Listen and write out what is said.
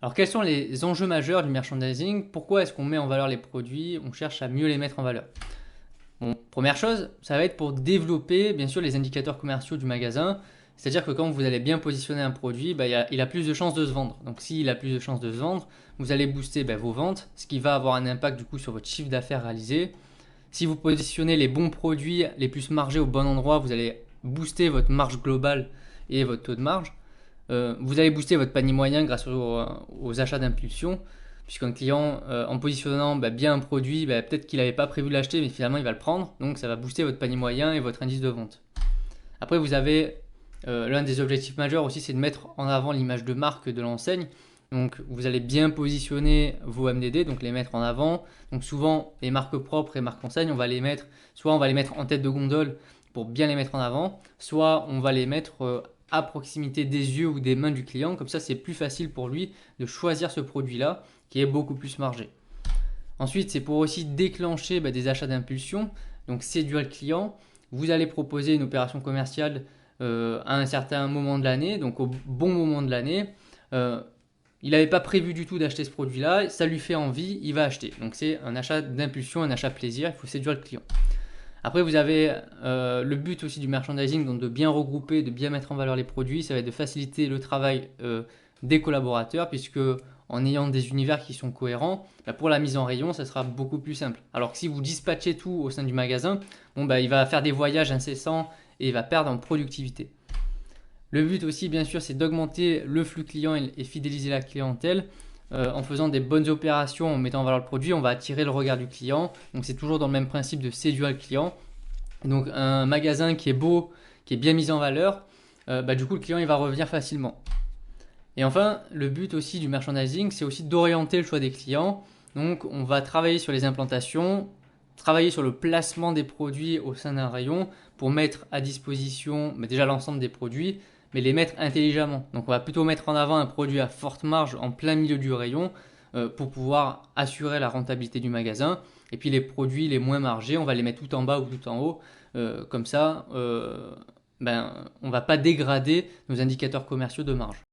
Alors quels sont les enjeux majeurs du merchandising? Pourquoi est-ce qu'on met en valeur les produits? On cherche à mieux les mettre en valeur. Bon, première chose, ça va être pour développer bien sûr les indicateurs commerciaux du magasin. C'est-à-dire que quand vous allez bien positionner un produit, il a plus de chances de se vendre. Donc s'il a plus de chances de se vendre, vous allez booster vos ventes, ce qui va avoir un impact du coup sur votre chiffre d'affaires réalisé. Si vous positionnez les bons produits, les plus margés au bon endroit, vous allez booster votre marge globale et votre taux de marge. Vous allez booster votre panier moyen grâce aux achats d'impulsion, puisqu'un client, en positionnant bien un produit, peut-être qu'il n'avait pas prévu de l'acheter, mais finalement il va le prendre. Donc ça va booster votre panier moyen et votre indice de vente. Après, vous avez l'un des objectifs majeurs aussi, c'est de mettre en avant l'image de marque de l'enseigne. Donc vous allez bien positionner vos MDD, donc les mettre en avant. Donc souvent les marques propres et marques enseignes, soit on va les mettre en tête de gondole pour bien les mettre en avant, soit on va les mettre à proximité des yeux ou des mains du client. Comme ça, c'est plus facile pour lui de choisir ce produit-là qui est beaucoup plus margé. Ensuite, c'est pour aussi déclencher des achats d'impulsion, donc séduire le client. Vous allez proposer une opération commerciale à un certain moment de l'année, donc au bon moment de l'année. Il n'avait pas prévu du tout d'acheter ce produit-là, ça lui fait envie, il va acheter. Donc c'est un achat d'impulsion, un achat plaisir, il faut séduire le client. Après, vous avez le but aussi du merchandising, donc de bien regrouper, de bien mettre en valeur les produits. Ça va être de faciliter le travail des collaborateurs, puisque en ayant des univers qui sont cohérents, pour la mise en rayon, ça sera beaucoup plus simple. Alors que si vous dispatchez tout au sein du magasin, il va faire des voyages incessants et il va perdre en productivité. Le but aussi, bien sûr, c'est d'augmenter le flux client et fidéliser la clientèle. En faisant des bonnes opérations, en mettant en valeur le produit, on va attirer le regard du client. Donc c'est toujours dans le même principe de séduire le client. Donc un magasin qui est beau, qui est bien mis en valeur, du coup le client il va revenir facilement. Et enfin, le but aussi du merchandising, c'est aussi d'orienter le choix des clients. Donc on va travailler sur les implantations, travailler sur le placement des produits au sein d'un rayon pour mettre à disposition déjà l'ensemble des produits, mais les mettre intelligemment. Donc on va plutôt mettre en avant un produit à forte marge en plein milieu du rayon pour pouvoir assurer la rentabilité du magasin. Et puis les produits les moins margés, on va les mettre tout en bas ou tout en haut. Comme ça, on ne va pas dégrader nos indicateurs commerciaux de marge.